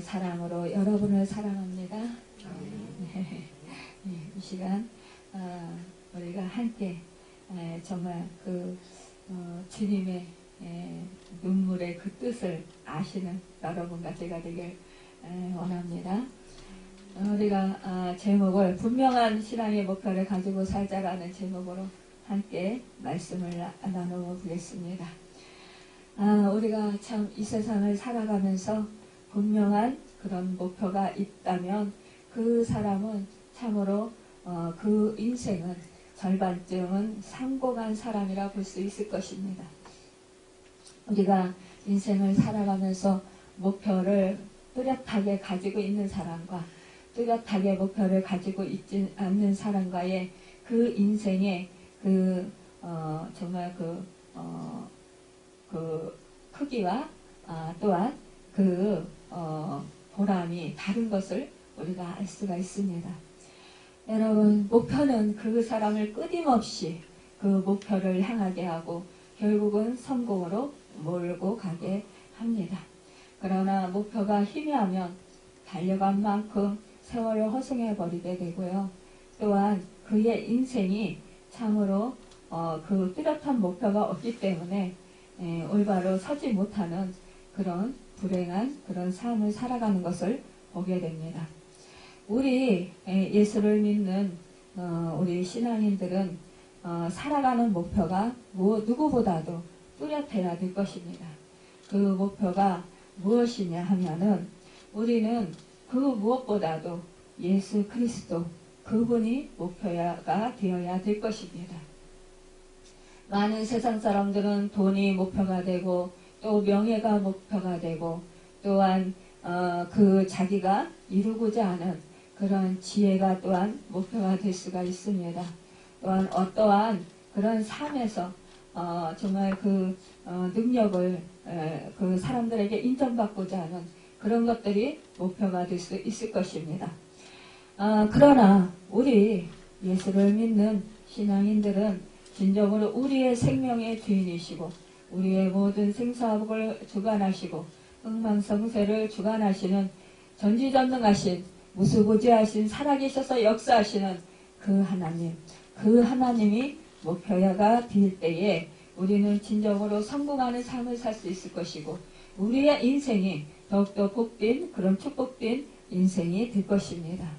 사랑으로 여러분을 사랑합니다. 이 시간 우리가 함께 정말 그 주님의 눈물의 그 뜻을 아시는 여러분과 제가 되길 원합니다. 우리가 제목을 분명한 신앙의 목표를 가지고 살자라는 제목으로 함께 말씀을 나누어 보겠습니다. 우리가 참 이 세상을 살아가면서 분명한 그런 목표가 있다면 그 사람은 참으로 그 인생은 절반쯤은 성공한 사람이라 볼 수 있을 것입니다. 우리가 인생을 살아가면서 목표를 뚜렷하게 가지고 있는 사람과 뚜렷하게 목표를 가지고 있지 않는 사람과의 그 인생의 정말 그 크기와 또한 보람이 다른 것을 우리가 알 수가 있습니다. 여러분, 목표는 그 사람을 끊임없이 그 목표를 향하게 하고 결국은 성공으로 몰고 가게 합니다. 그러나 목표가 희미하면 달려간 만큼 세월을 허송해버리게 되고요. 또한 그의 인생이 참으로 그 뚜렷한 목표가 없기 때문에 올바로 서지 못하는 그런 불행한 그런 삶을 살아가는 것을 보게 됩니다. 우리 예수를 믿는 우리 신앙인들은 살아가는 목표가 누구보다도 뚜렷해야 될 것입니다. 그 목표가 무엇이냐 하면은 우리는 그 무엇보다도 예수 그리스도 그분이 목표가 되어야 될 것입니다. 많은 세상 사람들은 돈이 목표가 되고 또 명예가 목표가 되고 또한 그 자기가 이루고자 하는 그런 지혜가 또한 목표가 될 수가 있습니다. 또한 어떠한 그런 삶에서 정말 그 능력을 그 사람들에게 인정받고자 하는 그런 것들이 목표가 될 수 있을 것입니다. 그러나 우리 예수를 믿는 신앙인들은 진정으로 우리의 생명의 주인이시고 우리의 모든 생사복을 주관하시고 흥망성쇠를 주관하시는 전지전능하신 무수부지하신 살아계셔서 역사하시는 그 하나님이 목표가 될 때에 우리는 진정으로 성공하는 삶을 살 수 있을 것이고 우리의 인생이 더욱더 복된 그런 축복된 인생이 될 것입니다.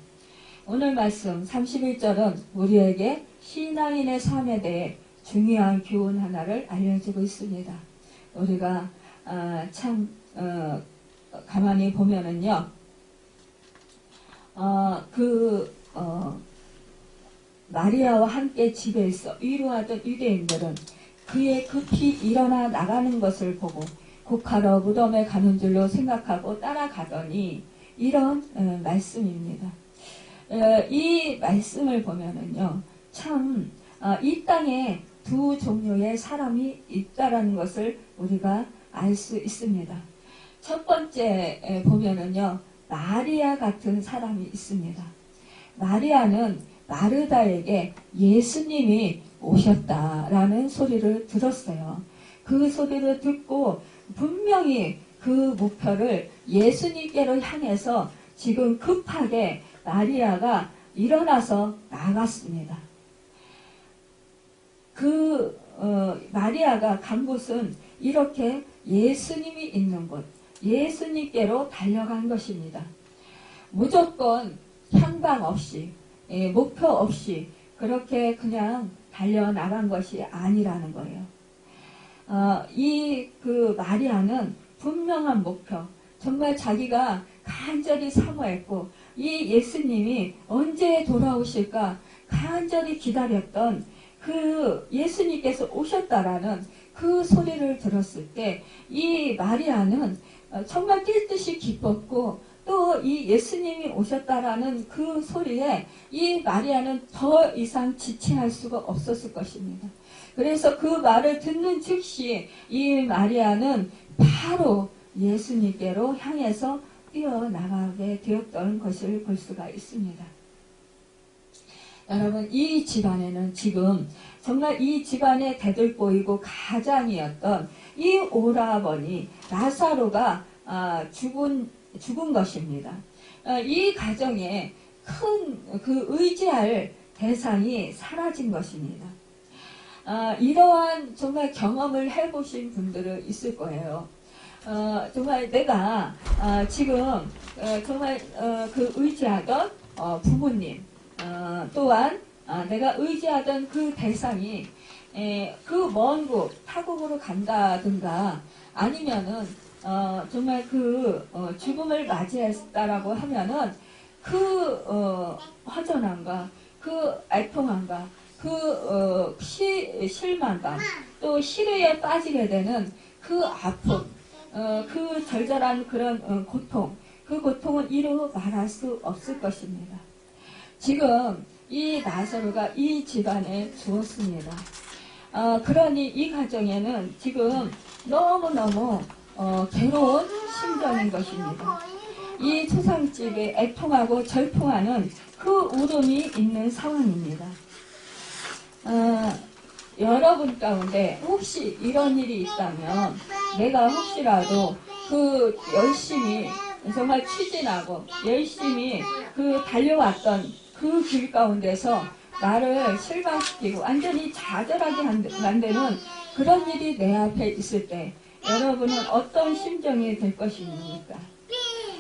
오늘 말씀 31절은 우리에게 신앙인의 삶에 대해 중요한 교훈 하나를 알려주고 있습니다. 우리가 가만히 보면은요, 마리아와 함께 집에 있어 위로하던 유대인들은 그의 급히 일어나 나가는 것을 보고 곡하러 무덤에 가는 줄로 생각하고 따라가더니 이런 말씀입니다. 이 말씀을 보면은요, 참 이 땅에 두 종류의 사람이 있다라는 것을 우리가 알 수 있습니다. 첫 번째 보면은요, 마리아 같은 사람이 있습니다. 마리아는 마르다에게 예수님이 오셨다라는 소리를 들었어요. 그 소리를 듣고 분명히 그 목표를 예수님께로 향해서 지금 급하게 마리아가 일어나서 나갔습니다. 마리아가 간 곳은 이렇게 예수님이 있는 곳, 예수님께로 달려간 것입니다. 무조건 향방 없이, 목표 없이 그렇게 그냥 달려나간 것이 아니라는 거예요. 마리아는 분명한 목표, 정말 자기가 간절히 사모했고 이 예수님이 언제 돌아오실까 간절히 기다렸던 그 예수님께서 오셨다라는 그 소리를 들었을 때 이 마리아는 정말 뛸 듯이 기뻤고 또 이 예수님이 오셨다라는 그 소리에 이 마리아는 더 이상 지체할 수가 없었을 것입니다. 그래서 그 말을 듣는 즉시 이 마리아는 바로 예수님께로 향해서 뛰어나가게 되었던 것을 볼 수가 있습니다. 여러분, 이 집안에는 지금 정말 이 집안의 대들보이고 가장이었던 이 오라버니 라사로가 죽은 죽은 것입니다. 이 가정에 큰 그 의지할 대상이 사라진 것입니다. 이러한 정말 경험을 해보신 분들은 있을 거예요. 정말 내가 지금 정말 그 의지하던 부모님 또한 내가 의지하던 그 대상이 그 먼 곳 타국으로 간다든가 아니면은 정말 그 죽음을 맞이했다라고 하면은 그 허전함과 그 애통함과 그 실망감 또 시류에 빠지게 되는 그 아픔 그 절절한 그런 고통 그 고통은 이루 말할 수 없을 것입니다. 지금 이 나사로가 이 집안에 죽었습니다. 그러니 이 가정에는 지금 너무너무 괴로운 심정인 것입니다. 이 초상집에 애통하고 절통하는 그 울음이 있는 상황입니다. 여러분 가운데 혹시 이런 일이 있다면 내가 혹시라도 그 열심히 정말 추진하고 열심히 그 달려왔던 그 길 가운데서 나를 실망시키고 완전히 좌절하게 만드는 그런 일이 내 앞에 있을 때 여러분은 어떤 심정이 될 것입니까?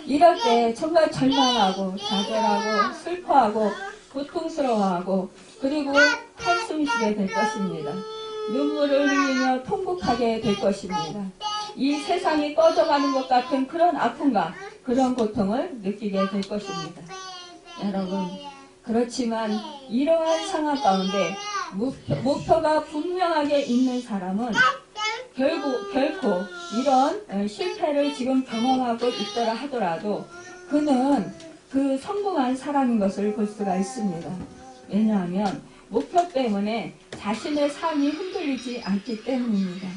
이럴 때 정말 절망하고 좌절하고 슬퍼하고 고통스러워하고 그리고 한숨 쉬게 될 것입니다. 눈물을 흘리며 통곡하게 될 것입니다. 이 세상이 꺼져가는 것 같은 그런 아픔과 그런 고통을 느끼게 될 것입니다. 여러분, 그렇지만 이러한 상황 가운데 목표가 분명하게 있는 사람은 결코 이런 실패를 지금 경험하고 있더라 하더라도 그는 그 성공한 사람인 것을 볼 수가 있습니다. 왜냐하면 목표 때문에 자신의 삶이 흔들리지 않기 때문입니다.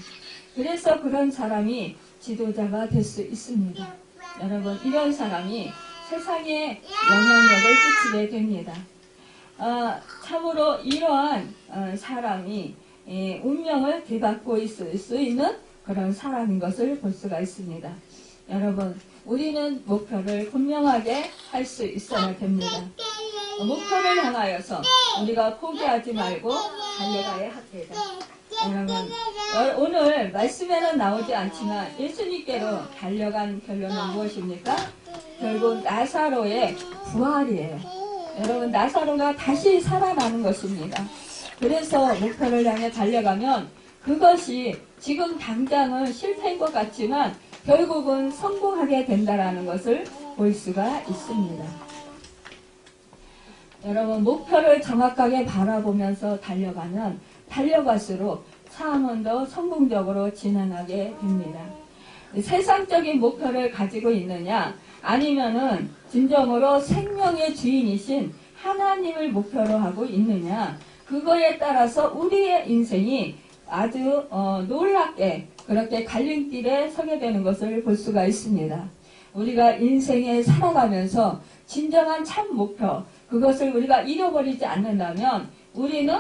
그래서 그런 사람이 지도자가 될 수 있습니다. 여러분, 이런 사람이 세상에 영향력을 끼치게 됩니다. 참으로 이러한 사람이 운명을 뒤바꾸고 있을 수 있는 그런 사람인 것을 볼 수가 있습니다. 여러분, 우리는 목표를 분명하게 할 수 있어야 됩니다. 목표를 향하여서 우리가 포기하지 말고 달려가야 합니다. 여러분, 오늘 말씀에는 나오지 않지만 예수님께로 달려간 결론은 무엇입니까? 결국 나사로의 부활이에요. 여러분, 나사로가 다시 살아나는 것입니다. 그래서 목표를 향해 달려가면 그것이 지금 당장은 실패인 것 같지만 결국은 성공하게 된다는 것을 볼 수가 있습니다. 여러분, 목표를 정확하게 바라보면서 달려가면 달려갈수록 삶은 더 성공적으로 진행하게 됩니다. 세상적인 목표를 가지고 있느냐 아니면은 진정으로 생명의 주인이신 하나님을 목표로 하고 있느냐 그거에 따라서 우리의 인생이 아주 놀랍게 그렇게 갈림길에 서게 되는 것을 볼 수가 있습니다. 우리가 인생에 살아가면서 진정한 참 목표 그것을 우리가 잃어버리지 않는다면 우리는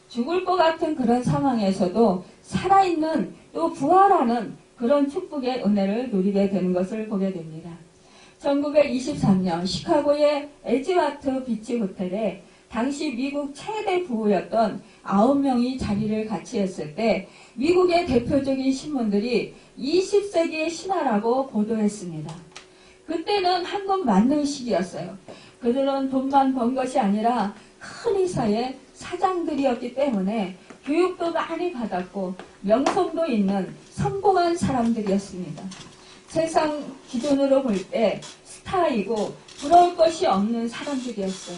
죽을 것 같은 그런 상황에서도 살아있는 또 부활하는 그런 축복의 은혜를 누리게 되는 것을 보게 됩니다. 1923년 시카고의 에즈와트 비치 호텔에 당시 미국 최대 부호였던 9명이 자리를 같이 했을 때 미국의 대표적인 신문들이 20세기의 신화라고 보도했습니다. 그때는 한껏 맞는 시기였어요. 그들은 돈만 번 것이 아니라 큰 회사의 사장들이었기 때문에 교육도 많이 받았고 명성도 있는 성공한 사람들이었습니다. 세상 기준으로 볼 때 스타이고 부러울 것이 없는 사람들이었어요.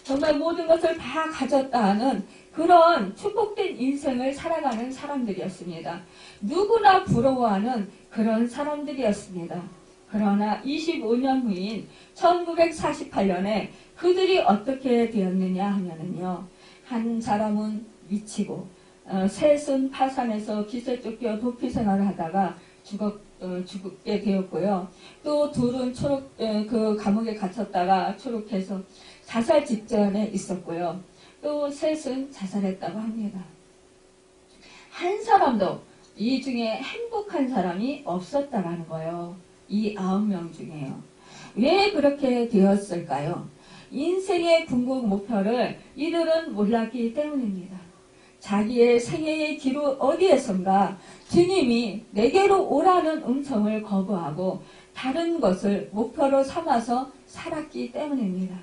정말 모든 것을 다 가졌다 하는 그런 축복된 인생을 살아가는 사람들이었습니다. 누구나 부러워하는 그런 사람들이었습니다. 그러나 25년 후인 1948년에 그들이 어떻게 되었느냐 하면은요. 한 사람은 미치고 셋은 파산해서 기세 쫓겨 도피 생활을 하다가 죽게 되었고요. 또 둘은 그 감옥에 갇혔다가 초록해서 자살 직전에 있었고요. 또 셋은 자살했다고 합니다. 한 사람도 이 중에 행복한 사람이 없었다라는 거예요. 이 9명 중에요. 왜 그렇게 되었을까요? 인생의 궁극 목표를 이들은 몰랐기 때문입니다. 자기의 생애의 기로 어디에선가 주님이 내게로 오라는 음성을 거부하고 다른 것을 목표로 삼아서 살았기 때문입니다.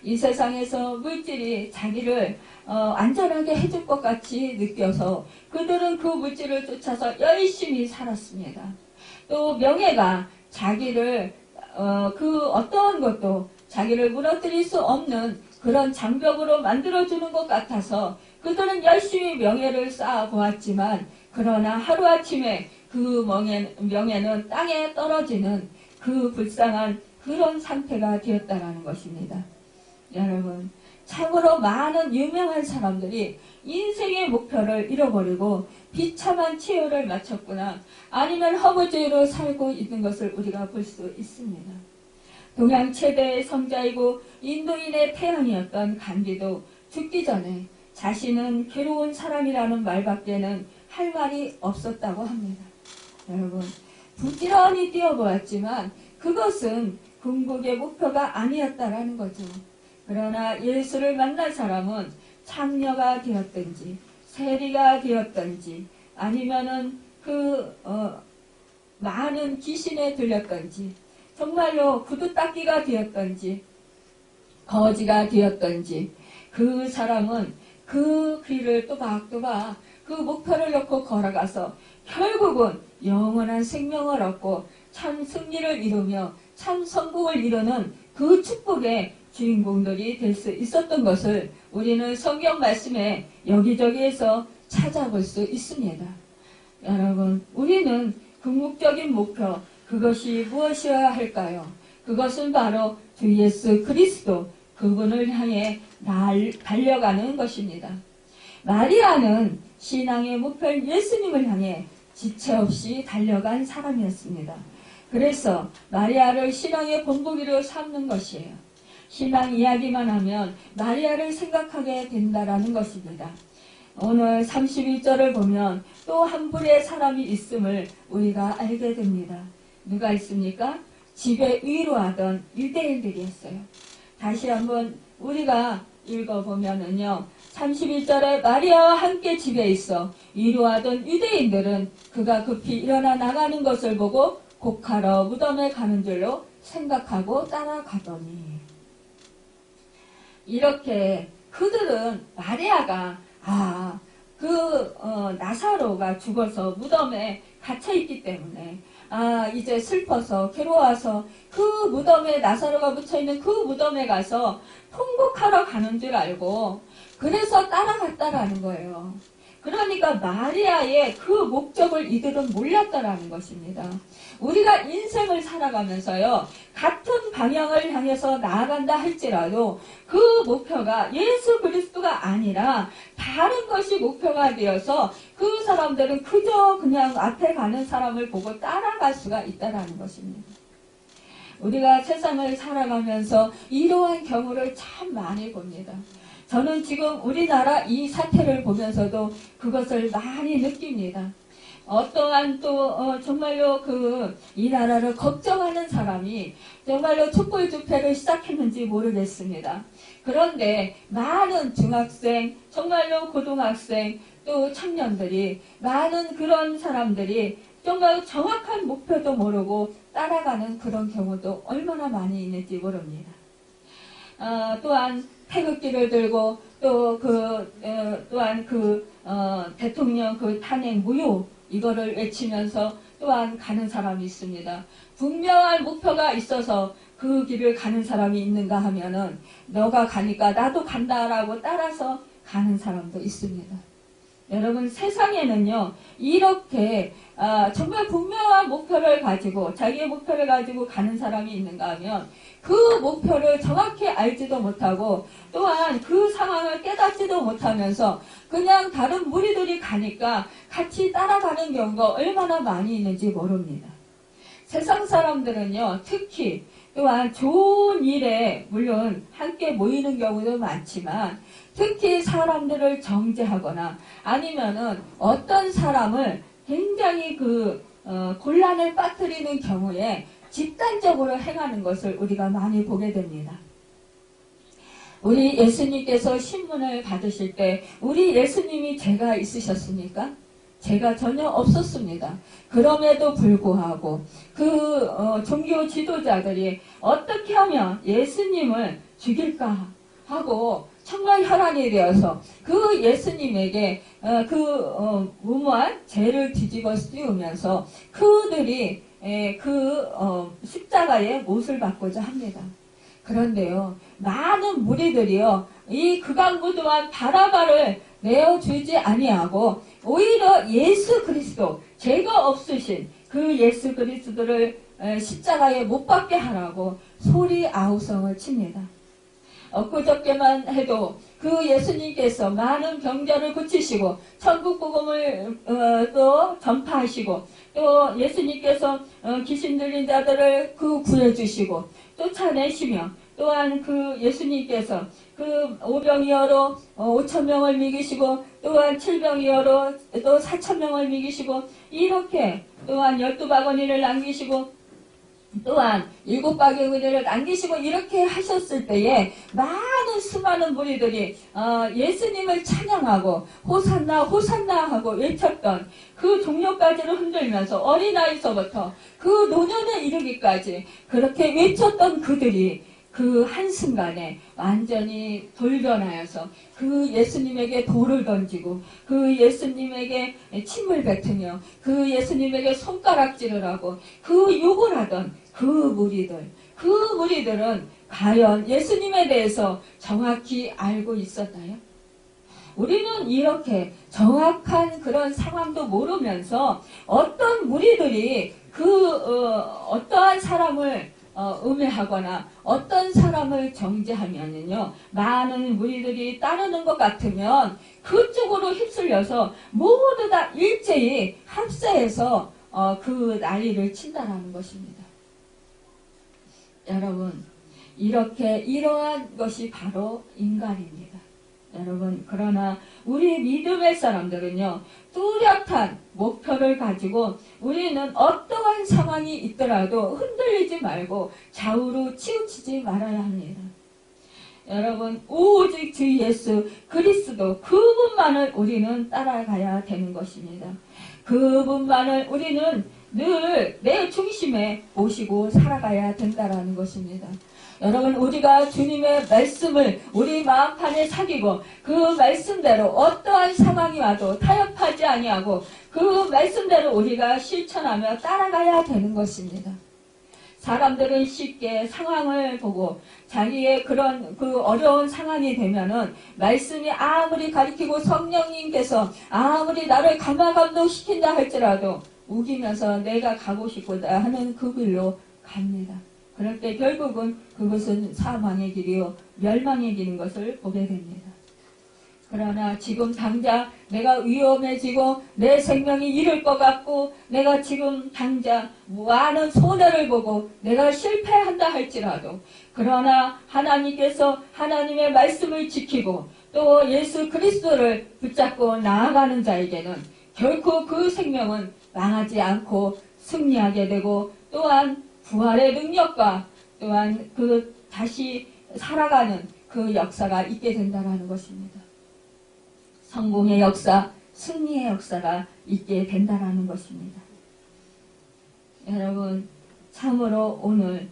이 세상에서 물질이 자기를 안전하게 해줄 것 같이 느껴서 그들은 그 물질을 쫓아서 열심히 살았습니다. 또 명예가 자기를 그 어떠한 것도 자기를 무너뜨릴 수 없는 그런 장벽으로 만들어주는 것 같아서 그들은 열심히 명예를 쌓아보았지만 그러나 하루아침에 그 명예는 땅에 떨어지는 그 불쌍한 그런 상태가 되었다라는 것입니다. 여러분, 참으로 많은 유명한 사람들이 인생의 목표를 잃어버리고 비참한 치유를 마쳤구나, 아니면 허무주의로 살고 있는 것을 우리가 볼 수 있습니다. 동양 최대의 성자이고 인도인의 태양이었던 간디도 죽기 전에 자신은 괴로운 사람이라는 말밖에는 할 말이 없었다고 합니다. 여러분, 부지런히 뛰어보았지만 그것은 궁극의 목표가 아니었다라는 거죠. 그러나 예수를 만난 사람은 창녀가 되었든지 세리가 되었든지 아니면은 많은 귀신에 들렸든지 정말로 구두 닦기가 되었든지 거지가 되었든지 그 사람은 그 길을 또박또박 그 목표를 놓고 걸어가서 결국은 영원한 생명을 얻고 참 승리를 이루며 참 성공을 이루는 그 축복의 주인공들이 될 수 있었던 것을 우리는 성경 말씀에 여기저기에서 찾아볼 수 있습니다. 여러분, 우리는 궁극적인 목표, 그것이 무엇이어야 할까요? 그것은 바로 주 예수 그리스도, 그분을 향해 달려가는 것입니다. 마리아는 신앙의 목표 예수님을 향해 지체 없이 달려간 사람이었습니다. 그래서 마리아를 신앙의 본보기로 삼는 것이에요. 신앙 이야기만 하면 마리아를 생각하게 된다라는 것입니다. 오늘 31절을 보면 또 한 분의 사람이 있음을 우리가 알게 됩니다. 누가 있습니까? 집에 위로하던 유대인들이었어요. 다시 한번 우리가 읽어보면은요, 31절에 마리아와 함께 집에 있어 위로하던 유대인들은 그가 급히 일어나 나가는 것을 보고 곡하러 무덤에 가는 줄로 생각하고 따라가더니, 이렇게 그들은 마리아가 나사로가 죽어서 무덤에 갇혀있기 때문에 이제 슬퍼서 괴로워서 그 무덤에 나사로가 묻혀있는 그 무덤에 가서 통곡하러 가는 줄 알고 그래서 따라갔다라는 거예요. 그러니까 마리아의 그 목적을 이들은 몰랐다라는 것입니다. 우리가 인생을 살아가면서요, 같은 방향을 향해서 나아간다 할지라도 그 목표가 예수 그리스도가 아니라 다른 것이 목표가 되어서 그 사람들은 그저 그냥 앞에 가는 사람을 보고 따라갈 수가 있다라는 것입니다. 우리가 세상을 살아가면서 이러한 경우를 참 많이 봅니다. 저는 지금 우리나라 이 사태를 보면서도 그것을 많이 느낍니다. 어떠한 정말로 이 나라를 걱정하는 사람이 정말로 촛불 집회를 시작했는지 모르겠습니다. 그런데 많은 중학생, 정말로 고등학생, 또 청년들이, 많은 그런 사람들이 정말 정확한 목표도 모르고 따라가는 그런 경우도 얼마나 많이 있는지 모릅니다. 또한 태극기를 들고 또한 대통령 탄핵 무효 이거를 외치면서 또한 가는 사람이 있습니다. 분명한 목표가 있어서 그 길을 가는 사람이 있는가 하면은 너가 가니까 나도 간다라고 따라서 가는 사람도 있습니다. 여러분, 세상에는요, 이렇게 정말 분명한 목표를 가지고 자기의 목표를 가지고 가는 사람이 있는가 하면 그 목표를 정확히 알지도 못하고 또한 그 상황을 깨닫지도 못하면서 그냥 다른 무리들이 가니까 같이 따라가는 경우가 얼마나 많이 있는지 모릅니다. 세상 사람들은요, 특히 또한 좋은 일에 물론 함께 모이는 경우도 많지만 특히 사람들을 정죄하거나 아니면은 어떤 사람을 굉장히 곤란을 빠뜨리는 경우에 집단적으로 행하는 것을 우리가 많이 보게 됩니다. 우리 예수님께서 신문을 받으실 때 우리 예수님이 죄가 있으셨습니까? 죄가 전혀 없었습니다. 그럼에도 불구하고 종교 지도자들이 어떻게 하면 예수님을 죽일까 하고 정말 혈안이 되어서 그 예수님에게 무모한 죄를 뒤집어 씌우면서 그들이 십자가의 못을 받고자 합니다. 그런데요, 많은 무리들이요, 이 극악무도한 바라바를 내어주지 아니하고 오히려 예수 그리스도, 죄가 없으신 그 예수 그리스도를 십자가에 못 박게 하라고 소리 아우성을 칩니다. 엊그저께만 해도 그 예수님께서 많은 병자를 고치시고 천국 복음을 또 전파하시고 또 예수님께서 귀신 들린 자들을 구해주시고 쫓아내시며 또한 그 예수님께서 그 오병이어로 5,000명을 먹이시고 또한 7병이어로 또 4,000명을 먹이시고 이렇게 또한 12바구니를 남기시고 또한 7바구니를 남기시고 이렇게 하셨을 때에 많은 수많은 무리들이 예수님을 찬양하고 호산나 호산나 하고 외쳤던 그 종려까지를 흔들면서 어린아이서부터 그 노년에 이르기까지 그렇게 외쳤던 그들이 그 한순간에 완전히 돌변하여서 그 예수님에게 돌을 던지고 그 예수님에게 침을 뱉으며 그 예수님에게 손가락질을 하고 그 욕을 하던 그 무리들은 과연 예수님에 대해서 정확히 알고 있었나요? 우리는 이렇게 정확한 그런 상황도 모르면서 어떤 무리들이 어떠한 사람을 음해하거나 어떤 사람을 정죄하면은요, 많은 무리들이 따르는 것 같으면 그쪽으로 휩쓸려서 모두 다 일제히 합세해서 그 난리를 친다라는 것입니다. 여러분, 이러한 것이 바로 인간입니다. 여러분, 그러나 우리 믿음의 사람들은요, 뚜렷한 목표를 가지고 우리는 어떠한 상황이 있더라도 흔들리지 말고 좌우로 치우치지 말아야 합니다. 여러분, 오직 주 예수 그리스도 그분만을 우리는 따라가야 되는 것입니다. 그분만을 우리는 늘 내 중심에 모시고 살아가야 된다는 것입니다. 여러분, 우리가 주님의 말씀을 우리 마음판에 새기고 그 말씀대로 어떠한 상황이 와도 타협하지 아니하고 그 말씀대로 우리가 실천하며 따라가야 되는 것입니다. 사람들은 쉽게 상황을 보고 자기의 그런 어려운 상황이 되면은 말씀이 아무리 가리키고 성령님께서 아무리 나를 감화감동시킨다 할지라도 우기면서 내가 가고 싶다 하는 그 길로 갑니다. 그럴 때 결국은 그것은 사망의 길이요 멸망의 길인 것을 보게 됩니다. 그러나 지금 당장 내가 위험해지고 내 생명이 잃을 것 같고 내가 지금 당장 많은 손해를 보고 내가 실패한다 할지라도 그러나 하나님께서 하나님의 말씀을 지키고 또 예수 그리스도를 붙잡고 나아가는 자에게는 결코 그 생명은 망하지 않고 승리하게 되고 또한 부활의 능력과 또한 다시 살아가는 그 역사가 있게 된다는 것입니다. 성공의 역사, 승리의 역사가 있게 된다는 것입니다. 여러분, 참으로 오늘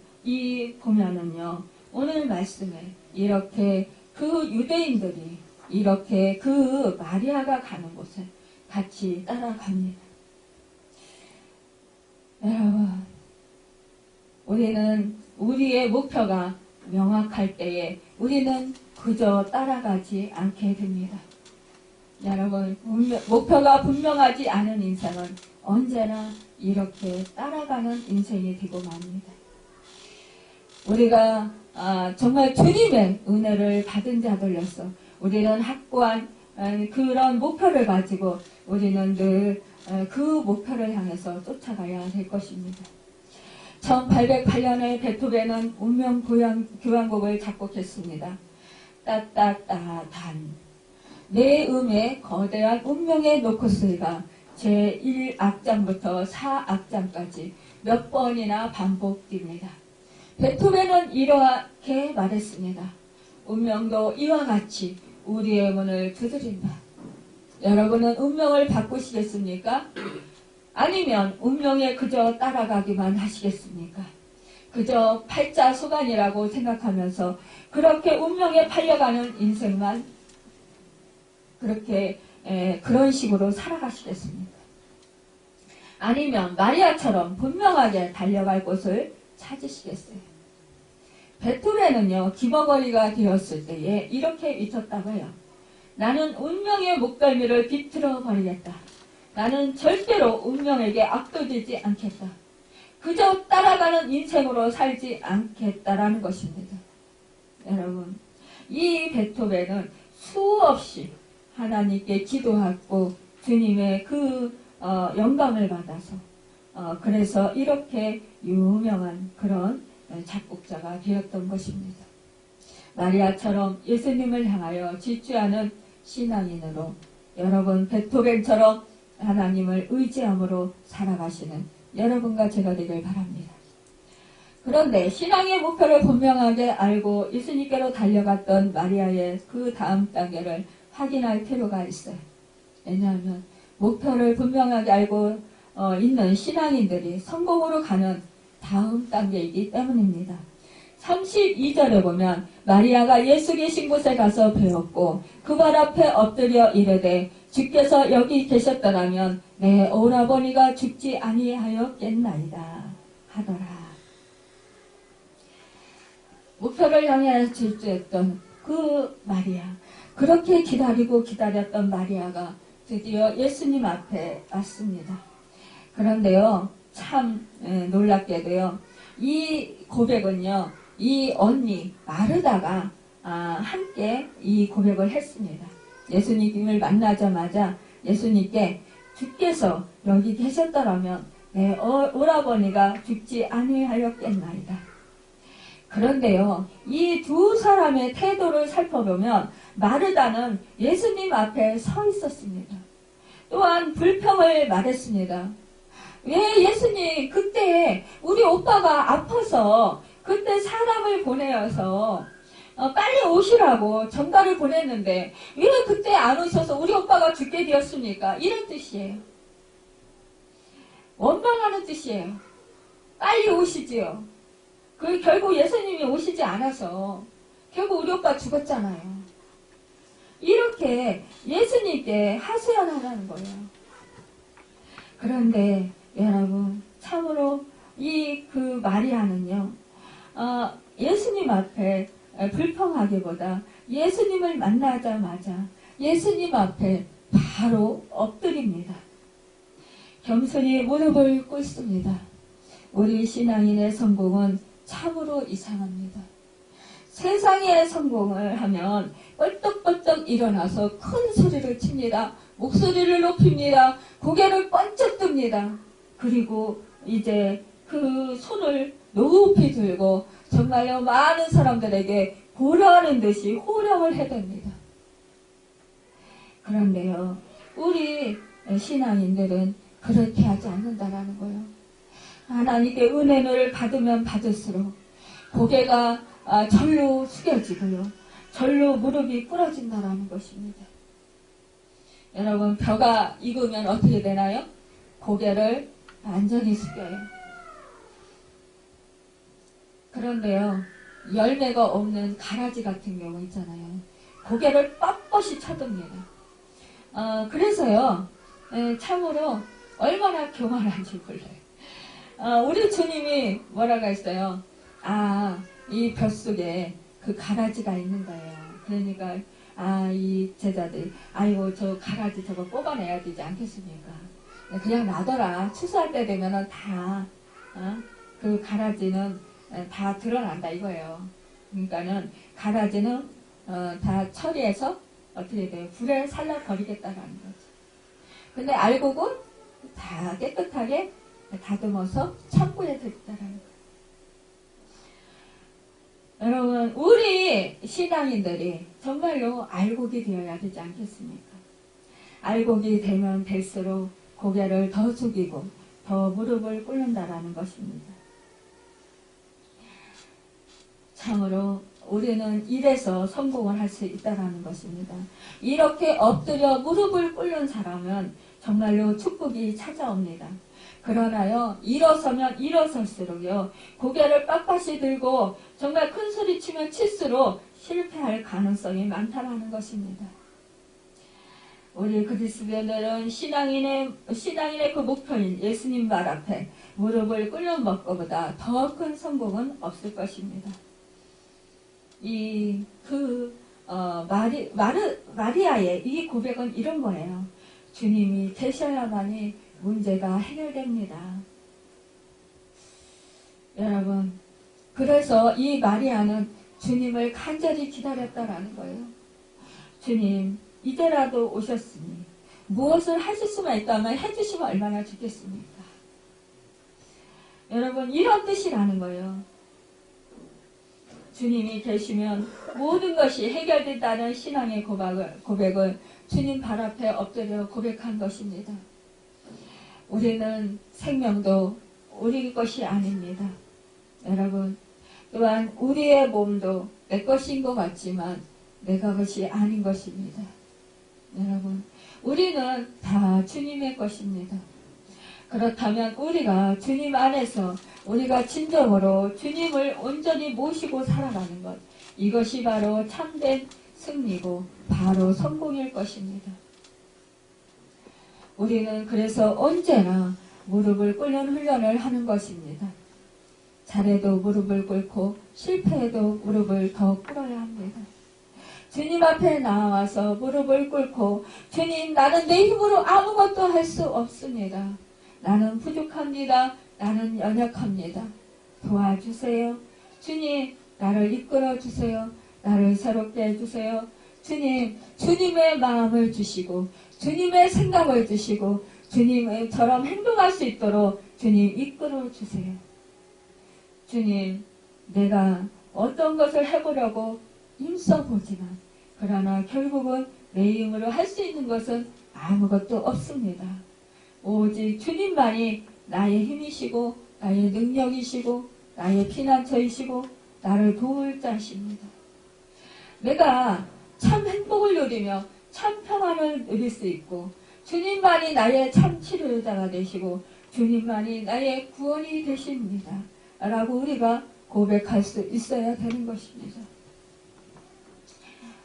보면은요, 오늘 말씀에 이렇게 그 유대인들이 이렇게 그 마리아가 가는 곳에 같이 따라갑니다. 여러분, 우리는 우리의 목표가 명확할 때에 우리는 그저 따라가지 않게 됩니다. 여러분, 목표가 분명하지 않은 인생은 언제나 이렇게 따라가는 인생이 되고 맙니다. 우리가 정말 주님의 은혜를 받은 자들로서 우리는 확고한 그런 목표를 가지고 우리는 늘 그 목표를 향해서 쫓아가야 될 것입니다. 1808년에 베토벤은 운명 교향곡을 작곡했습니다. 따따따단 내 음에 거대한 운명의 노코스가 제1악장부터 4악장까지 몇 번이나 반복됩니다. 베토벤은 이렇게 말했습니다. 운명도 이와 같이 우리의 문을 두드린다. 여러분은 운명을 바꾸시겠습니까? 아니면 운명에 그저 따라가기만 하시겠습니까? 그저 팔자소간이라고 생각하면서 그렇게 운명에 팔려가는 인생만 그런 식으로 살아가시겠습니까? 아니면 마리아처럼 분명하게 달려갈 곳을 찾으시겠어요? 베토벤은요, 기머거리가 되었을 때에 이렇게 외쳤다고 해요. 나는 운명의 목덜미를 비틀어 버리겠다. 나는 절대로 운명에게 압도되지 않겠다. 그저 따라가는 인생으로 살지 않겠다라는 것입니다. 여러분, 이 베토벤은 수없이 하나님께 기도하고 주님의 영감을 받아서 그래서 이렇게 유명한 그런 작곡자가 되었던 것입니다. 마리아처럼 예수님을 향하여 질주하는 신앙인으로 여러분 베토벤처럼 하나님을 의지함으로 살아가시는 여러분과 제가 되길 바랍니다. 그런데 신앙의 목표를 분명하게 알고 예수님께로 달려갔던 마리아의 그 다음 단계를 확인할 필요가 있어요. 왜냐하면 목표를 분명하게 알고 있는 신앙인들이 성공으로 가는 다음 단계이기 때문입니다. 32절에 보면 마리아가 예수 계신 곳에 가서 배웠고 그 발 앞에 엎드려 이르되 주께서 여기 계셨더라면 내 오라버니가 죽지 아니하였겠나이다 하더라. 목표를 향해 질주했던 그 마리아, 그렇게 기다리고 기다렸던 마리아가 드디어 예수님 앞에 왔습니다. 그런데요, 참 놀랍게도요, 이 고백은요, 이 언니 마르다가 함께 이 고백을 했습니다. 예수님을 만나자마자 예수님께 주께서 여기 계셨더라면 내 오라버니가 죽지 아니하였겠나이다. 그런데요, 이 두 사람의 태도를 살펴보면 마르다는 예수님 앞에 서 있었습니다. 또한 불평을 말했습니다. 왜 예수님 그때 우리 오빠가 아파서 그때 사람을 보내어서 빨리 오시라고 전가를 보냈는데 왜 그때 안 오셔서 우리 오빠가 죽게 되었습니까? 이런 뜻이에요. 원망하는 뜻이에요. 빨리 오시지요. 결국 예수님이 오시지 않아서 결국 우리 오빠 죽었잖아요. 이렇게 예수님께 하소연하라는 거예요. 그런데 여러분 참으로 그 마리아는요, 예수님 앞에 불평하기보다 예수님을 만나자마자 예수님 앞에 바로 엎드립니다. 겸손히 무릎을 꿇습니다. 우리 신앙인의 성공은 참으로 이상합니다. 세상의 성공을 하면 뻘떡뻘떡 일어나서 큰 소리를 칩니다. 목소리를 높입니다. 고개를 번쩍 듭니다. 그리고 이제 그 손을 높이 들고 정말요 많은 사람들에게 보라는 듯이 호령을 해댑니다. 그런데요, 우리 신앙인들은 그렇게 하지 않는다라는 거예요. 하나님께 은혜를 받으면 받을수록 고개가 절로 숙여지고요, 절로 무릎이 꿇어진다라는 것입니다. 여러분, 벼가 익으면 어떻게 되나요? 고개를 완전히 숙여요. 그런데요, 열매가 없는 가라지 같은 경우 있잖아요. 고개를 뻣뻣이 쳐듭니다. 그래서요, 참으로 얼마나 교만한지 몰라요. 우리 주님이 뭐라고 했어요? 이 뱃속에 그 가라지가 있는 거예요. 그러니까 이 제자들이 아이고 저 가라지 저거 뽑아내야 되지 않겠습니까? 그냥 놔둬라. 추수할 때 되면은 다 그 가라지는 다 드러난다 이거예요. 그러니까는 가라지는 다 처리해서 어떻게 돼요? 불에 살라 버리겠다라는 거죠. 근데 알곡은 다 깨끗하게 다듬어서 창고에 들었다라는 거예요. 여러분, 우리 신앙인들이 정말로 알곡이 되어야 되지 않겠습니까? 알곡이 되면 될수록 고개를 더 숙이고 더 무릎을 꿇는다라는 것입니다. 참으로 우리는 이래서 성공을 할 수 있다는 것입니다. 이렇게 엎드려 무릎을 꿇는 사람은 정말로 축복이 찾아옵니다. 그러나요, 일어서면 일어설수록요, 고개를 빳빳이 들고 정말 큰 소리 치면 칠수록 실패할 가능성이 많다는 것입니다. 우리 그리스도인들은 신앙인의 그 목표인 예수님 발 앞에 무릎을 꿇는 것보다 더 큰 성공은 없을 것입니다. 마리아의 이 고백은 이런 거예요. 주님이 계셔야만이 문제가 해결됩니다. 여러분, 그래서 이 마리아는 주님을 간절히 기다렸다라는 거예요. 주님, 이제라도 오셨으니 무엇을 하실 수만 있다면 해주시면 얼마나 좋겠습니까? 여러분, 이런 뜻이라는 거예요. 주님이 계시면 모든 것이 해결된다는 신앙의 고백을 주님 발 앞에 엎드려 고백한 것입니다. 우리는 생명도 우리 것이 아닙니다. 여러분, 또한 우리의 몸도 내 것인 것 같지만 내 것이 아닌 것입니다. 여러분, 우리는 다 주님의 것입니다. 그렇다면 우리가 주님 안에서 우리가 진정으로 주님을 온전히 모시고 살아가는 것, 이것이 바로 참된 승리고 바로 성공일 것입니다. 우리는 그래서 언제나 무릎을 꿇는 훈련을 하는 것입니다. 잘해도 무릎을 꿇고 실패해도 무릎을 더 꿇어야 합니다. 주님 앞에 나와서 무릎을 꿇고 주님, 나는 내 힘으로 아무것도 할 수 없습니다. 나는 부족합니다. 나는 연약합니다. 도와주세요. 주님, 나를 이끌어 주세요. 나를 새롭게 해주세요. 주님, 주님의 마음을 주시고 주님의 생각을 주시고 주님처럼 행동할 수 있도록 주님 이끌어 주세요. 주님, 내가 어떤 것을 해보려고 힘써보지만 그러나 결국은 내 힘으로 할 수 있는 것은 아무것도 없습니다. 오직 주님만이 나의 힘이시고 나의 능력이시고 나의 피난처이시고 나를 도울 자십니다. 내가 참 행복을 누리며 참 평안을 누릴 수 있고 주님만이 나의 참 치료자가 되시고 주님만이 나의 구원이 되십니다. 라고 우리가 고백할 수 있어야 되는 것입니다.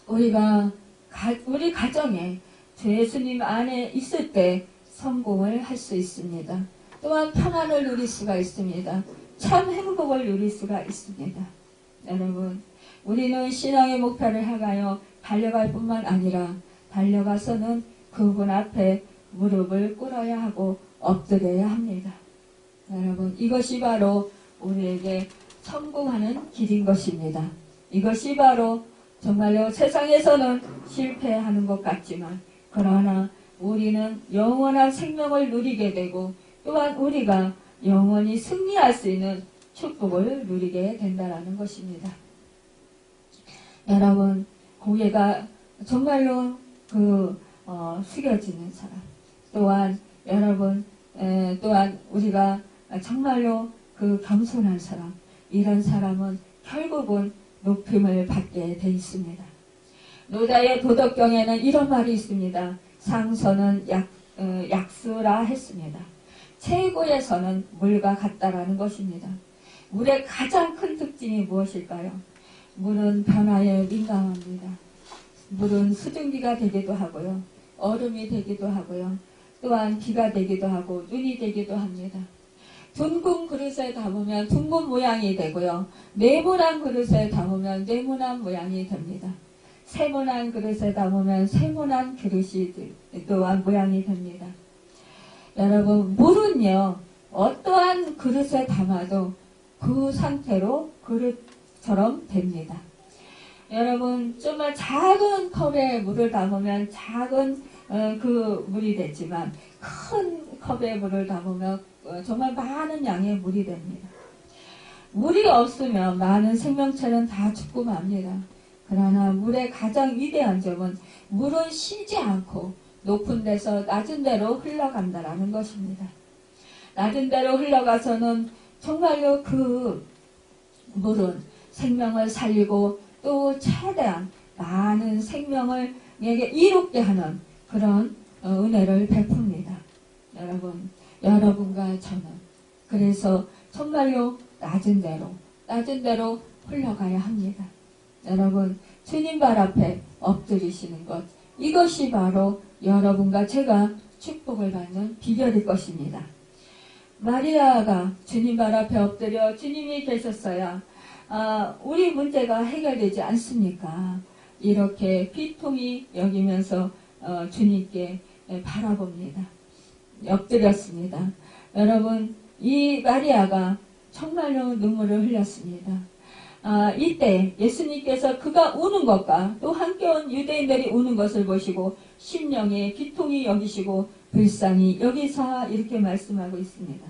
우리 가정에 주 예수님 안에 있을 때 성공을 할 수 있습니다. 또한 평안을 누릴 수가 있습니다. 참 행복을 누릴 수가 있습니다. 여러분, 우리는 신앙의 목표를 향하여 달려갈 뿐만 아니라 달려가서는 그분 앞에 무릎을 꿇어야 하고 엎드려야 합니다. 여러분, 이것이 바로 우리에게 성공하는 길인 것입니다. 이것이 바로 정말로 세상에서는 실패하는 것 같지만 그러나 우리는 영원한 생명을 누리게 되고 또한 우리가 영원히 승리할 수 있는 축복을 누리게 된다는 것입니다. 여러분, 고개가 정말로 숙여지는 사람, 또한 여러분, 또한 우리가 정말로 겸손한 사람, 이런 사람은 결국은 높임을 받게 돼 있습니다. 노다의 도덕경에는 이런 말이 있습니다. 상선은 약수라 했습니다. 최고의 선은 물과 같다라는 것입니다. 물의 가장 큰 특징이 무엇일까요? 물은 변화에 민감합니다. 물은 수증기가 되기도 하고요. 얼음이 되기도 하고요. 또한 비가 되기도 하고 눈이 되기도 합니다. 둥근 그릇에 담으면 둥근 모양이 되고요. 네모난 그릇에 담으면 네모난 모양이 됩니다. 세모난 그릇에 담으면 세모난 그릇이 또한 모양이 됩니다. 여러분, 물은요, 어떠한 그릇에 담아도 그 상태로 그릇처럼 됩니다. 여러분, 정말 작은 컵에 물을 담으면 작은 그 물이 되지만 큰 컵에 물을 담으면 정말 많은 양의 물이 됩니다. 물이 없으면 많은 생명체는 다 죽고 맙니다. 그러나 물의 가장 위대한 점은 물은 쉬지 않고 높은 데서 낮은 데로 흘러간다라는 것입니다. 낮은 데로 흘러가서는 정말로 그 물은 생명을 살리고 또 최대한 많은 생명을 내게 이롭게 하는 그런 은혜를 베풉니다. 여러분과 저는 그래서 정말로 낮은 데로 흘러가야 합니다. 여러분, 주님 발 앞에 엎드리시는 것, 이것이 바로 여러분과 제가 축복을 받는 비결일 것입니다. 마리아가 주님 발 앞에 엎드려 주님이 계셨어야 우리 문제가 해결되지 않습니까? 이렇게 비통히 여기면서 주님께 바라봅니다. 엎드렸습니다. 여러분, 이 마리아가 정말로 눈물을 흘렸습니다. 이때 예수님께서 그가 우는 것과 또 함께 온 유대인들이 우는 것을 보시고 심령에 비통히 여기시고 불쌍히 여기사 이렇게 말씀하고 있습니다.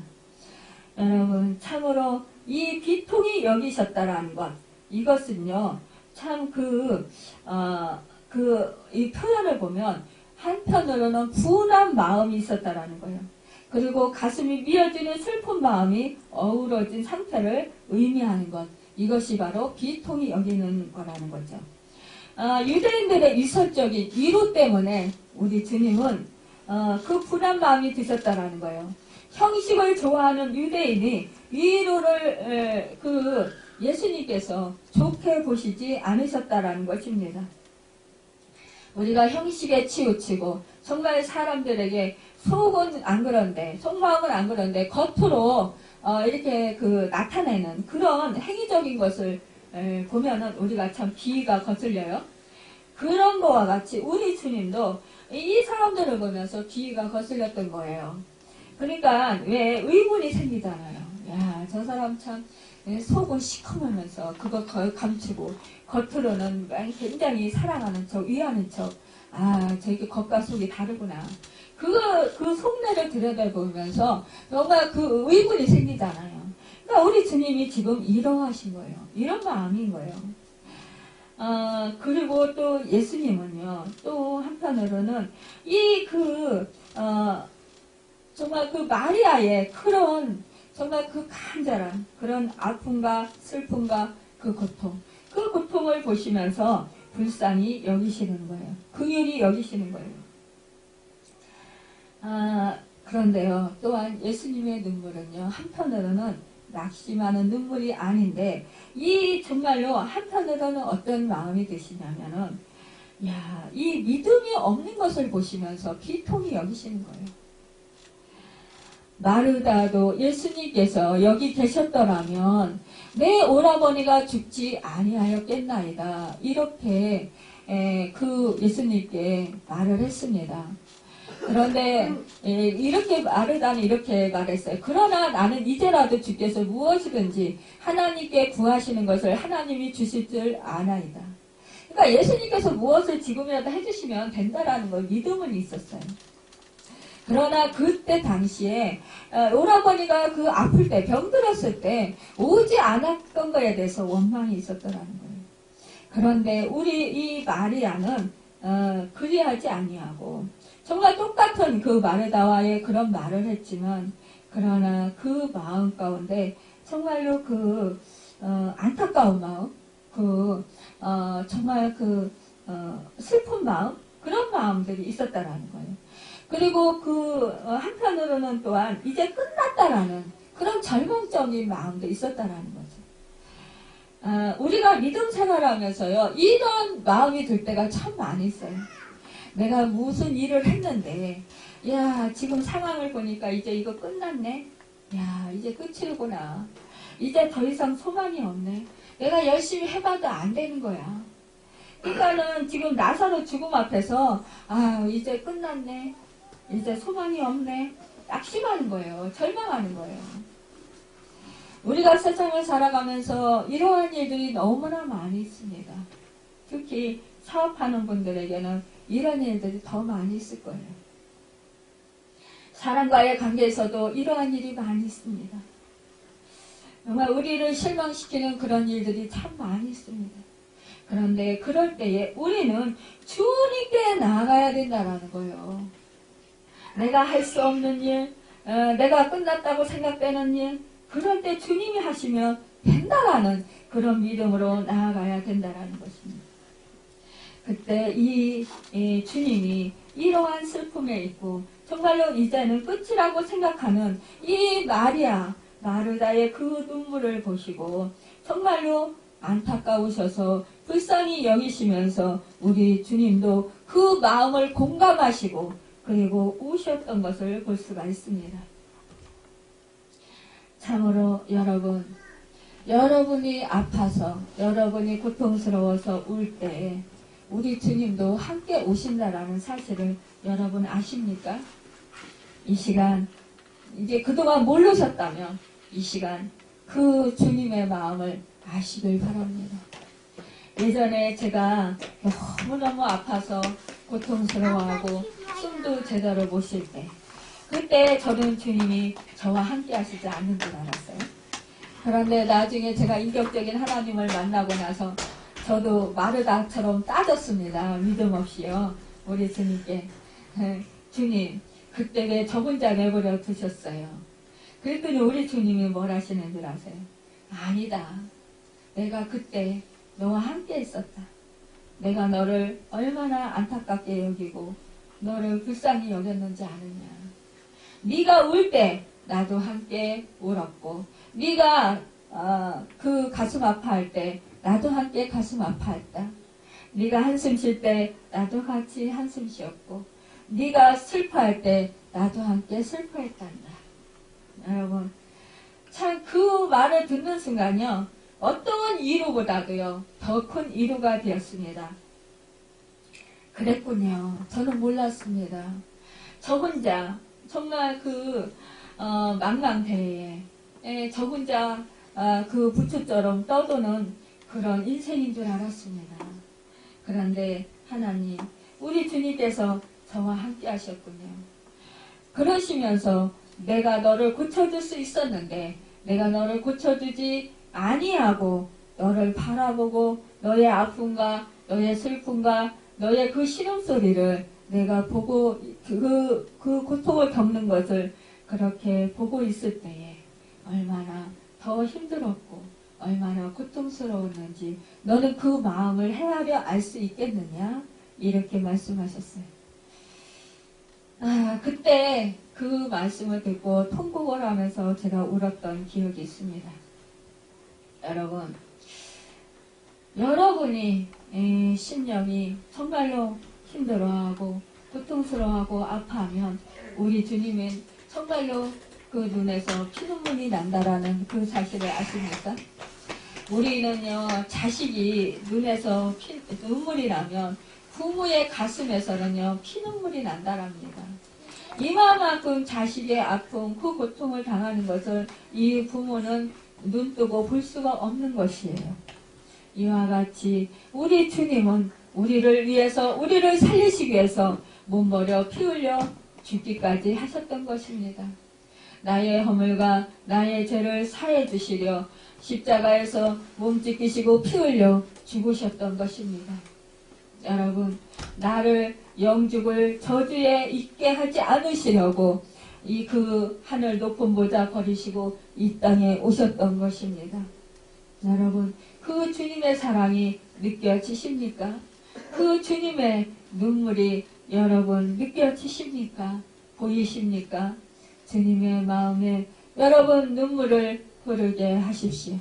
여러분, 참으로 이 비통히 여기셨다라는 것, 이것은요, 참 이 표현을 보면 한편으로는 분한 마음이 있었다라는 거예요. 그리고 가슴이 미어지는 슬픈 마음이 어우러진 상태를 의미하는 것, 이것이 바로 비통히 여기는 거라는 거죠. 유대인들의 이설적인 위로 때문에 우리 주님은 그 분한 마음이 드셨다라는 거예요. 형식을 좋아하는 유대인이 위로를 예수님께서 좋게 보시지 않으셨다라는 것입니다. 우리가 형식에 치우치고 정말 사람들에게 속은 안 그런데 속마음은 안 그런데 겉으로 이렇게 나타내는 그런 행위적인 것을 보면은 우리가 참 비위가 거슬려요. 그런 거와 같이 우리 주님도 이 사람들을 보면서 비위가 거슬렸던 거예요. 그러니까 왜 의문이 생기잖아요. 야, 저 사람 참 속은 시커매면서 그거 감추고 겉으로는 굉장히 사랑하는 척, 위하는 척. 저게 겉과 속이 다르구나. 그 속내를 들여다보면서 정말 그 의문이 생기잖아요. 그러니까 우리 주님이 지금 이러하신 거예요. 이런 마음인 거예요. 그리고 또 예수님은요, 또 한편으로는 정말 그 마리아의 그런 정말 그 간절한 그런 아픔과 슬픔과 그 고통을 보시면서 불쌍히 여기시는 거예요. 긍휼히 여기시는 거예요. 그런데요, 또한 예수님의 눈물은요, 한편으로는 낙심하는 눈물이 아닌데, 정말로 한편으로는 어떤 마음이 드시냐면은, 이 믿음이 없는 것을 보시면서 비통히 여기시는 거예요. 마르다도 예수님께서 여기 계셨더라면 내 오라버니가 죽지 아니하였겠나이다. 이렇게 예수님께 말을 했습니다. 그런데 마르다는 이렇게 말했어요. 그러나 나는 이제라도 주께서 무엇이든지 하나님께 구하시는 것을 하나님이 주실 줄 아나이다. 그러니까 예수님께서 무엇을 지금이라도 해주시면 된다라는 걸 믿음은 있었어요. 그러나 그때 당시에 오라버니가 아플 때, 병들었을 때 오지 않았던 거에 대해서 원망이 있었더라는 거예요. 그런데 우리 이 마리아는 그리하지 아니하고 정말 똑같은 그 마르다와의 그런 말을 했지만, 그러나 그 마음 가운데 정말로 안타까운 마음, 정말 슬픈 마음, 그런 마음들이 있었다라는 거예요. 그리고 한편으로는 또한 이제 끝났다라는 그런 절망적인 마음도 있었다라는 거죠. 우리가 믿음 생활하면서요, 이런 마음이 들 때가 참 많이 있어요. 내가 무슨 일을 했는데, 지금 상황을 보니까 이제 이거 끝났네? 이제 끝이구나. 이제 더 이상 소망이 없네. 내가 열심히 해봐도 안 되는 거야. 그러니까는 지금 나사로 죽음 앞에서, 이제 끝났네. 이제 소망이 없네. 낙심하는 거예요. 절망하는 거예요. 우리가 세상을 살아가면서 이러한 일들이 너무나 많이 있습니다. 특히 사업하는 분들에게는 이런 일들이 더 많이 있을 거예요. 사람과의 관계에서도 이러한 일이 많이 있습니다. 정말 우리를 실망시키는 그런 일들이 참 많이 있습니다. 그런데 그럴 때에 우리는 주님께 나아가야 된다라는 거예요. 내가 할 수 없는 일, 내가 끝났다고 생각되는 일, 그럴 때 주님이 하시면 된다라는 그런 믿음으로 나아가야 된다라는 것입니다. 그때 이 주님이 이러한 슬픔에 있고 정말로 이제는 끝이라고 생각하는 이 마르다의 그 눈물을 보시고 정말로 안타까우셔서 불쌍히 여기시면서 우리 주님도 그 마음을 공감하시고 그리고 우셨던 것을 볼 수가 있습니다. 참으로 여러분이 아파서 여러분이 고통스러워서 울 때 우리 주님도 함께 오신다라는 사실을 여러분 아십니까? 이 시간 이제 그동안 모르셨다면 이 시간 그 주님의 마음을 아시길 바랍니다. 예전에 제가 너무너무 아파서 고통스러워하고 숨도 제대로 못 쉴 때 그때 저는 주님이 저와 함께 하시지 않는 줄 알았어요. 그런데 나중에 제가 인격적인 하나님을 만나고 나서 저도 마르다처럼 따졌습니다. 믿음 없이요. 우리 주님께. 주님, 그때 왜 저 혼자 내버려 두셨어요? 그랬더니 우리 주님이 뭘 하시는 줄 아세요? 아니다. 내가 그때 너와 함께 있었다. 내가 너를 얼마나 안타깝게 여기고 너를 불쌍히 여겼는지 아느냐. 네가 울 때 나도 함께 울었고 네가 그 가슴 아파할 때 나도 함께 가슴 아파했다. 네가 한숨 쉴 때 나도 같이 한숨 쉬었고 네가 슬퍼할 때 나도 함께 슬퍼했단다. 여러분 참 그 말을 듣는 순간요 어떤 위로보다도요 더 큰 위로가 되었습니다. 그랬군요. 저는 몰랐습니다. 저 혼자 정말 그 망망대해에 저 혼자 그 부추처럼 떠도는 그런 인생인 줄 알았습니다. 그런데 하나님, 우리 주님께서 저와 함께 하셨군요. 그러시면서 내가 너를 고쳐줄 수 있었는데 내가 너를 고쳐주지 아니하고 너를 바라보고 너의 아픔과 너의 슬픔과 너의 그 신음소리를 내가 보고 그 고통을 겪는 것을 그렇게 보고 있을 때에 얼마나 더 힘들었고 얼마나 고통스러웠는지 너는 그 마음을 헤아려 알 수 있겠느냐? 이렇게 말씀하셨어요. 그때 그 말씀을 듣고 통곡을 하면서 제가 울었던 기억이 있습니다. 여러분이 심령이 정말로 힘들어하고 고통스러워하고 아파하면 우리 주님은 정말로 그 눈에서 피눈물이 난다라는 그 사실을 아십니까? 우리는요 자식이 눈에서 눈물이 나면 부모의 가슴에서는요 피눈물이 난다랍니다. 이만큼 자식의 아픔 그 고통을 당하는 것을 이 부모는 눈뜨고 볼 수가 없는 것이에요. 이와 같이 우리 주님은 우리를 위해서 우리를 살리시기 위해서 몸버려 피 흘려 죽기까지 하셨던 것입니다. 나의 허물과 나의 죄를 사해 주시려 십자가에서 몸 찢기시고 피 흘려 죽으셨던 것입니다. 여러분, 나를 영죽을 저주에 있게 하지 않으시려고 이 그 하늘 높은 보좌 버리시고 이 땅에 오셨던 것입니다. 여러분, 그 주님의 사랑이 느껴지십니까? 그 주님의 눈물이 여러분 느껴지십니까? 보이십니까? 주님의 마음에 여러분 눈물을 흐르게 하십시오.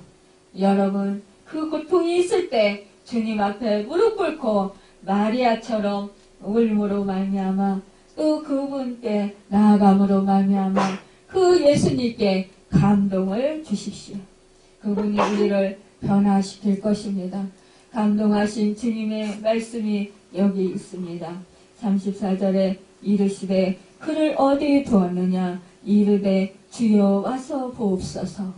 여러분 그 고통이 있을 때 주님 앞에 무릎 꿇고 마리아처럼 울므로 말미암아 또 그분께 나아감으로 말미암아 그 예수님께 감동을 주십시오. 그분이 우리를 변화시킬 것입니다. 감동하신 주님의 말씀이 여기 있습니다. 34절에 이르시되 그를 어디에 두었느냐 이르되 주여 와서 보옵소서.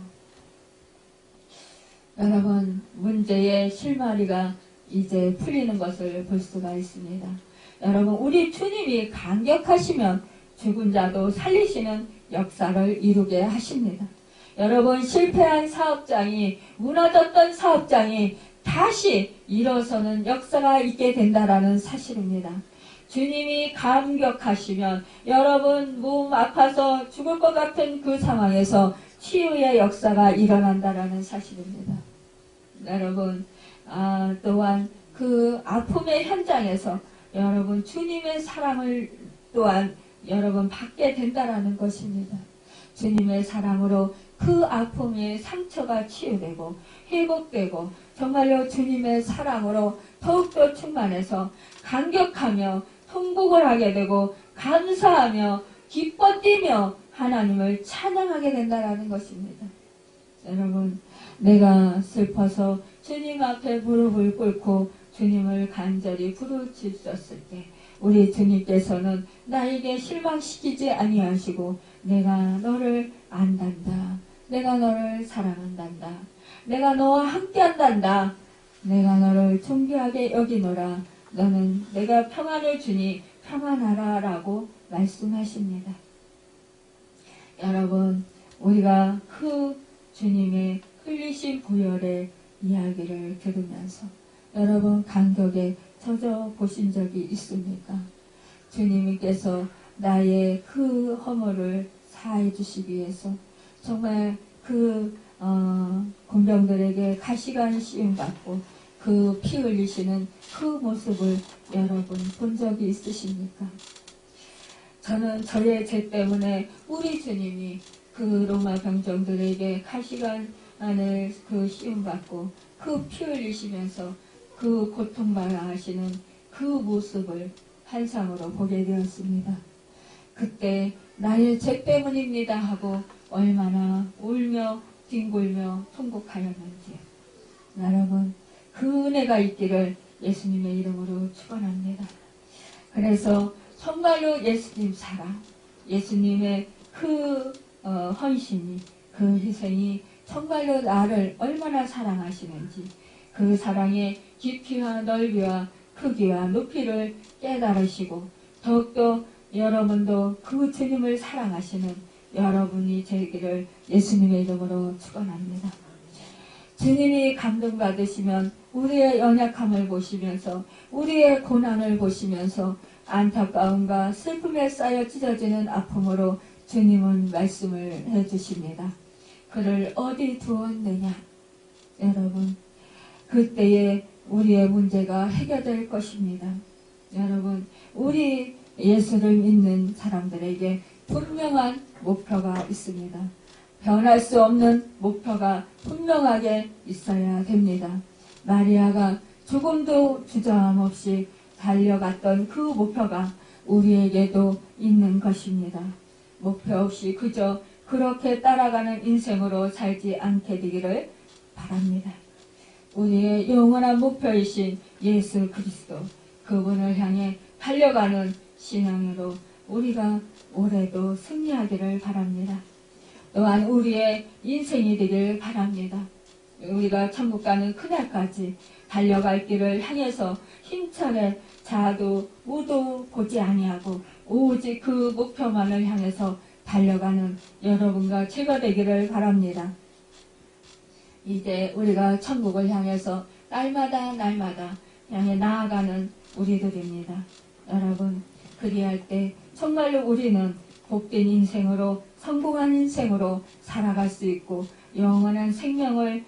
여러분 문제의 실마리가 이제 풀리는 것을 볼 수가 있습니다. 여러분 우리 주님이 강력하시면 죽은 자도 살리시는 역사를 이루게 하십니다. 여러분 실패한 사업장이 무너졌던 사업장이 다시 일어서는 역사가 있게 된다라는 사실입니다. 주님이 감격하시면 여러분 몸 아파서 죽을 것 같은 그 상황에서 치유의 역사가 일어난다라는 사실입니다. 여러분 또한 그 아픔의 현장에서 여러분 주님의 사랑을 또한 여러분 받게 된다라는 것입니다. 주님의 사랑으로 그 아픔의 상처가 치유되고 회복되고 정말로 주님의 사랑으로 더욱더 충만해서 감격하며 통곡을 하게 되고 감사하며 기뻐 뛰며 하나님을 찬양하게 된다는 것입니다. 여러분 내가 슬퍼서 주님 앞에 무릎을 꿇고 주님을 간절히 부르짖었을 때 우리 주님께서는 나에게 실망시키지 아니하시고 내가 너를 안단다. 내가 너를 사랑한단다. 내가 너와 함께한단다. 내가 너를 존귀하게 여기노라. 너는 내가 평안을 주니 평안하라 라고 말씀하십니다. 여러분 우리가 그 주님의 흘리신 보혈의 이야기를 들으면서 여러분 감격에 젖어 보신 적이 있습니까? 주님께서 나의 그 허물을 사해 주시기 위해서 정말 그 군병들에게 가시관 씌움받고 그 피 흘리시는 그 모습을 여러분 본 적이 있으십니까? 저는 저의 죄 때문에 우리 주님이 그 로마 병정들에게 가시관을 그 씌움받고 그 피 흘리시면서 그 고통받아 하시는 그 모습을 환상으로 보게 되었습니다. 그때 나의 죄 때문입니다 하고 얼마나 울며 뒹굴며 통곡하였는지 여러분 그 은혜가 있기를 예수님의 이름으로 축원합니다. 그래서 정말로 예수님 사랑, 예수님의 그 헌신이 그 희생이 정말로 나를 얼마나 사랑하시는지 그 사랑의 깊이와 넓이와 크기와 높이를 깨달으시고 더욱더 여러분도 그 주님을 사랑하시는 여러분이 되기를 예수님의 이름으로 축원합니다. 주님이 감동받으시면 우리의 연약함을 보시면서 우리의 고난을 보시면서 안타까움과 슬픔에 쌓여 찢어지는 아픔으로 주님은 말씀을 해주십니다. 그를 어디 두었느냐? 여러분 그때에 우리의 문제가 해결될 것입니다. 여러분 우리 예수를 믿는 사람들에게 분명한 목표가 있습니다. 변할 수 없는 목표가 분명하게 있어야 됩니다. 마리아가 조금도 주저함 없이 달려갔던 그 목표가 우리에게도 있는 것입니다. 목표 없이 그저 그렇게 따라가는 인생으로 살지 않게 되기를 바랍니다. 우리의 영원한 목표이신 예수 그리스도 그분을 향해 달려가는 신앙으로 우리가 올해도 승리하기를 바랍니다. 또한 우리의 인생이 되길 바랍니다. 우리가 천국 가는 그날까지 달려갈 길을 향해서 힘차게 자도 우도 보지 아니하고 오직 그 목표만을 향해서 달려가는 여러분과 제가 되기를 바랍니다. 이제 우리가 천국을 향해서 날마다 향해 나아가는 우리들입니다. 여러분 그리할 때 정말로 우리는 복된 인생으로 성공한 인생으로 살아갈 수 있고 영원한 생명을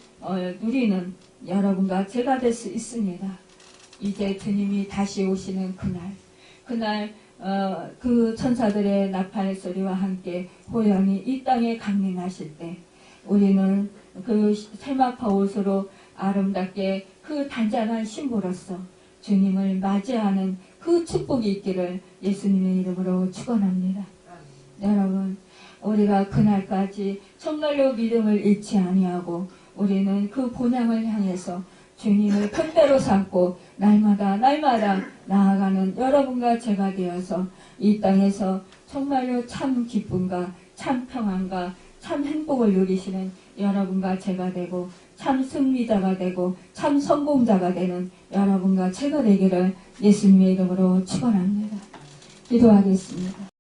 누리는 여러분과 제가 될 수 있습니다. 이제 주님이 다시 오시는 그날 그 천사들의 나팔 소리와 함께 호연이 이 땅에 강림하실 때 우리는 그 세마파 옷으로 아름답게 그 단장한 신부로서 주님을 맞이하는 그 축복이 있기를 예수님의 이름으로 축원합니다. 여러분 우리가 그날까지 정말로 믿음을 잃지 아니하고 우리는 그 본향을 향해서 주님을 푯대로 삼고 날마다 나아가는 여러분과 제가 되어서 이 땅에서 정말로 참 기쁨과 참 평안과 참 행복을 누리시는 여러분과 제가 되고 참 승리자가 되고 참 성공자가 되는 여러분과 제가 되기를 예수님의 이름으로 축원합니다. 기도하겠습니다.